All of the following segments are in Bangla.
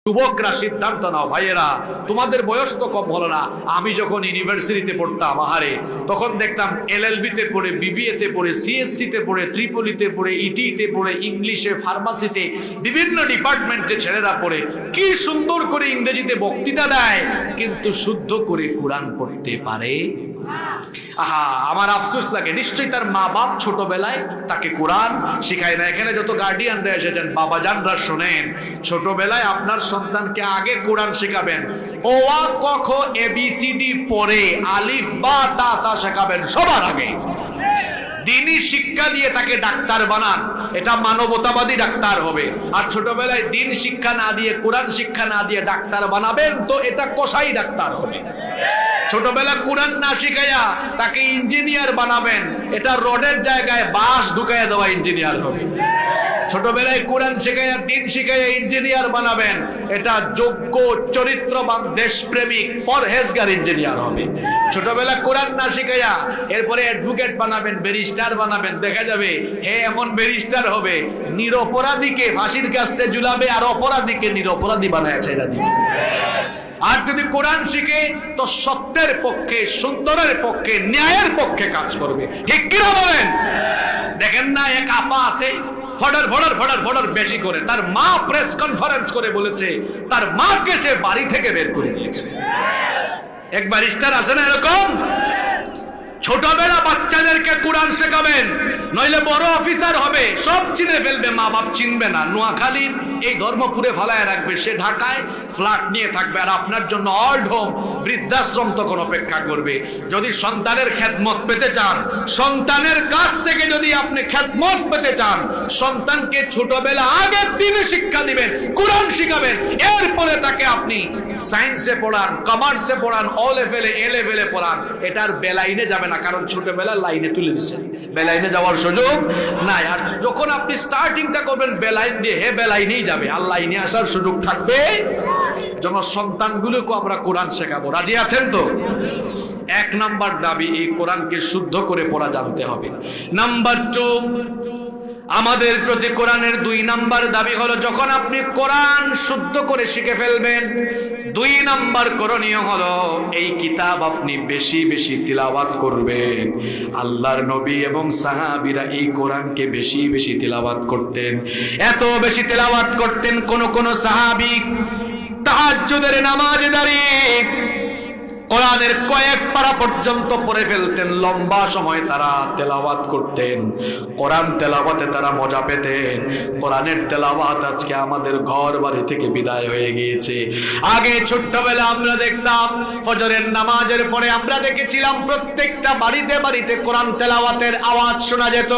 যুবকরা সিদ্ধান্ত নাও ভাইয়েরা, তোমাদের বয়স তো কম হলো না। আমি যখন ইউনিভার্সিটিতে পড়তাম আহারে, তখন দেখতাম এলএলবিতে পড়ে, বিবিএতে পড়ে, সিএসসিতে পড়ে, ত্রিপলিতে পড়ে, ইটিতে পড়ে, ইংলিশে, ফার্মাসিতে, বিভিন্ন ডিপার্টমেন্টে ছেলেরা পড়ে কি সুন্দর করে ইংরেজিতে বক্তৃতা দেয়, কিন্তু শুদ্ধ করে কোরআন পড়তে পারে। আহা, আমার আফসোস লাগে। নিশ্চয়ই তার মা বাপ ছোটবেলায় তাকে কোরআন শিখায় না। এখানে যত গার্ডিয়ানরা এসেছেন, বাবাজানরা শোনেন, ছোটবেলায় আপনার সন্তানকে আগে কোরআন শেখাবেন। ও আ ক খ এবিসিডি পড়ে আলিফ বা তা তা শেখাবেন সবার আগে। দিনই শিক্ষা দিয়ে তাকে ডাক্তার বানান, এটা মানবতাবাদী ডাক্তার হবে। আর ছোটবেলায় দিন শিক্ষা না দিয়ে, কোরআন শিক্ষা না দিয়ে ডাক্তার বানাবেন, তো এটা কসাই ডাক্তার হবে। ছোটবেলা কোরআন না শিখাইয়া তাকে ইঞ্জিনিয়ার বানাবেন, এটা রডের জায়গায় বাঁশ ঢুকাইয়া দেওয়া ইঞ্জিনিয়ার হবে। ছোটবেলায় কোরআন শিখাইয়া, দিন শিখাইয়া ইঞ্জিনিয়ার বানাবেন, এটা যোগ্য, চরিত্রবান, দেশপ্রেমিক, পরহেজগার ইঞ্জিনিয়ার হবে। ছোটবেলা কোরআন না শিখাইয়া এরপরে অ্যাডভোকেট বানাবেন, ব্যারিস্টার বানাবেন, দেখা যাবে হে এমন ব্যারিস্টার হবে, নিরপরাধীকে ফাঁসির কাস্টে ঝুলাবে আর অপরাধীকে নিরপরাধী বানায় ছেড়ে দিবে। আর যদি কোরআন শিখে তো সত্যের পক্ষে, সুন্দরের পক্ষে, ন্যায়ের পক্ষে কাজ করবে। ঠিক কিনা বলেন? দেখেন না, এক আপা আছে, ফডর ফডর ফডর ফডর বেশি করে, তার মা প্রেস কনফারেন্স করে বলেছে তার মাকে সে বাড়ি থেকে বের করে দিয়েছে। এক ব্যারিস্টার আছে না এরকম? ছোটবেলা বাচ্চাদেরকে কোরআন শেখাবেন, নইলে বড় অফিসার হবে, সব চিনে ফেলবে, মা বাপ চিনবে না। নোয়াখালীর এই ধর্মপুরে ফালায় রাখবে, সে ঢাকায় ফ্ল্যাট নিয়ে থাকবে, আর আপনার জন্য অল্ড হোম, বৃদ্ধাশ্রম তখন অপেক্ষা করবে। যদি সন্তানের খেদমত পেতে চান, সন্তানের কাছ থেকে যদি আপনি খেদমত পেতে চান, সন্তানকে ছোটবেলা আগে দিনে শিক্ষা দিবেন, কোরআন শিখাবেন, এরপরে তাকে আপনি সায়েন্সে পড়ান, কমার্সে পড়ান, ও লেভেলে, এ লেভেলে পড়ান, এটার বেলাইনে যাবে না, কারণ ছোটবেলা লাইনে তুলে দিচ্ছেন, বেলাইনে যাওয়ার সুযোগ নাই। আর যখন আপনি স্টার্টিংটা করবেন বেলাইন দিয়ে, হে বেলাইনেই যাবে, আর লাইনে আসার সুযোগ থাকবে। যেন সন্তানগুলোকে আমরা কোরআন শেখাবো। রাজি আছেন তো? এক নাম্বার দাবি, এই কোরআনকে শুদ্ধ করে পড়া জানতে হবে। নাম্বার 2, আমাদের প্রতি কোরআনের 2 নাম্বার দাবি হলো, যখন আপনি কোরআন শুদ্ধ করে শিখে ফেলবেন, 2 নাম্বার করণীয় হলো এই কিতাব আপনি বেশি বেশি তিলাওয়াত করবেন। আল্লাহর নবী এবং সাহাবীরা এই কোরআনকে বেশি বেশি তিলাওয়াত করতেন, এত বেশি তিলাওয়াত করতেন, কোন সাহাবী তাহাজ্জুদের নামাজে দাঁড়িয়ে কোরআনের কয়েক পারা পর্যন্ত পড়ে ফেলতেন, লম্বা সময় তারা তেলাওয়াত করতেন। কোরআন তেলাওয়াতে তারা মজা পেতেন। কোরআনের তেলাওয়াত আজকে আমাদের ঘর বাড়ি থেকে বিদায় হয়ে গিয়েছে। আগে ছোট্টবেলা আমরা দেখতাম ফজরের নামাজের পরে আমরা দেখেছিলাম প্রত্যেকটা বাড়িতে বাড়িতে কোরআন তেলাওয়াতের আওয়াজ শোনা যেত।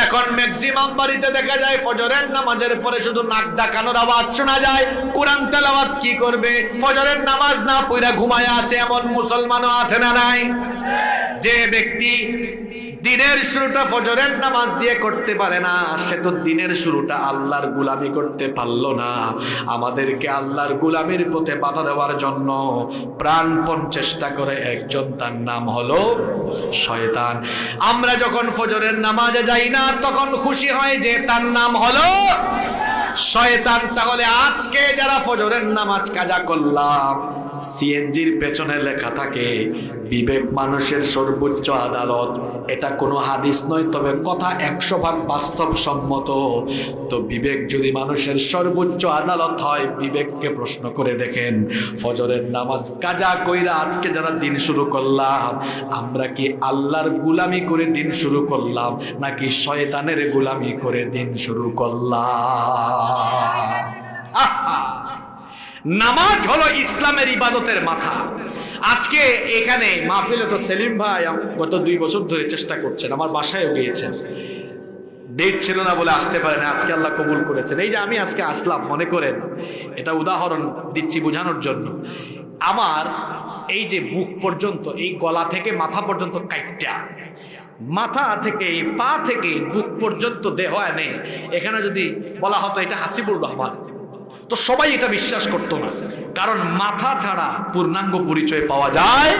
এখন ম্যাক্সিমাম বাড়িতে দেখা যায় ফজরের নামাজের পরে শুধু নাক ডাকানোর আওয়াজ শোনা যায়। কোরআন তেলাওয়াত কি করবে? ফজরের নামাজ না পড়া ঘুমায়া আছে এমন মুসলমানও আছে না নাই? যে ব্যক্তি দিনের শুরুটা ফজরের নামাজ দিয়ে করতে পারে না, সে তো দিনের শুরুটা আল্লাহর গোলামি করতে পারলো না। আমাদেরকে আল্লাহর গোলামির পথে বাধা দেওয়ার জন্য প্রাণপণ চেষ্টা করে একজন, তার নাম হলো শয়তান। আমরা যখন ফজরের নামাজে যাই না, তখন খুশি হয় যে তার নাম হলো শয়তান। তাহলে আজকে যারা ফজরের নামাজ কাজা করলাম, সিএনজির পেছনে লেখা থাকে বিবেক মানুষের সর্বোচ্চ আদালত। এটা কোনো হাদিস নয়, তবে কথা 100% বাস্তবসম্মত। তো বিবেক যদি মানুষের সর্বোচ্চ আদালত হয়, বিবেককে প্রশ্ন করে দেখেন, ফজরের নামাজ কাজা কইরা আজকে যারা দিন শুরু করলাম, আমরা কি আল্লাহর গোলামি করে দিন শুরু করলাম, নাকি শয়তানের গোলামি করে দিন শুরু করলাম? নামাজ হলো ইসলামের ইবাদতের মাথা। আজকে এখানে মাহফিলে তো সেলিম ভাই গত 2 বছর ধরে চেষ্টা করছেন, আমার বাসায়ও গিয়েছেন, ডেট ছিল না বলে আসতে পারেন, আজকে আল্লাহ কবুল করেছেন। এই যে আমি আজকে আসলাম, মনে করেন এটা উদাহরণ দিচ্ছি বোঝানোর জন্য, আমার এই যে বুক পর্যন্ত, এই গলা থেকে মাথা পর্যন্ত কাইটটা, মাথা থেকে পা থেকে বুক পর্যন্ত দেহ এনে এখানে যদি বলা হতো এটা হাসিবুর রহমান, তো সবাই এটা বিশ্বাস করতো না, কারণ মাথা ছাড়া পূর্ণাঙ্গ পরিচয় পাওয়া যায়।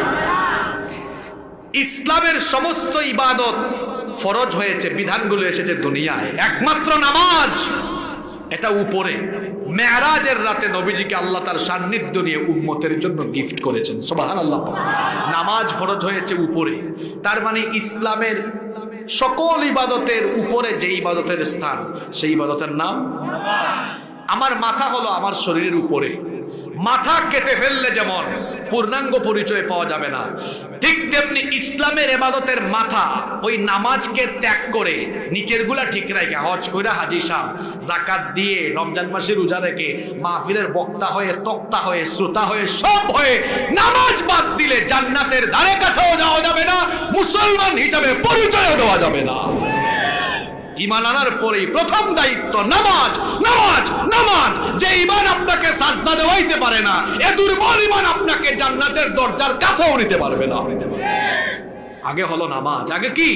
ইসলামের সমস্ত ইবাদত ফরজ হয়েছে, বিধানগুলো এসেছে দুনিয়ায়, একমাত্র নামাজ এটা উপরে, মেরাজের রাতে নবীজিকে আল্লাহ তার সান্নিধ্য নিয়ে উম্মতের জন্য গিফট করেছেন। সুবহানাল্লাহ। নামাজ ফরজ হয়েছে উপরে, তার মানে ইসলামের সকল ইবাদতের উপরে যে ইবাদতের স্থান, সেই ইবাদতের নাম আমার মাথা হলো আমার শরীরের উপরে। মাথা কেটে ফেললে যেমন পূর্ণাঙ্গ পরিচয় পাওয়া যাবে না, ঠিক তেমনি ইসলামের ইবাদতের মাথা ওই নামাজকে ত্যাগ করে নিচের গুলা ঠিক রাখে, হজ কইরা হাজি সাহেব, যাকাত দিয়ে, রমজান মাসে রোজা রেখে, মাহফিলের বক্তা হয়ে, তক্তা হয়ে, শ্রোতা হয়ে, সব হয়ে নামাজ বাদ দিলে জান্নাতের ধারে কাছেও যাওয়া যাবে না, মুসলমান হিসাবে পরিচয়ও দেওয়া যাবে না। ঈমান আনার পরেই প্রথম দায়িত্ব নামাজ, নামাজ, নামাজ। যে ঈমান আপনাকে সাজদা দেওয়াইতে পারে না, এ দুর্বল ঈমান আপনাকে জান্নাতের দরজার কাছেও নিতে পারবে না। আগে হলো নামাজ, আগে কি?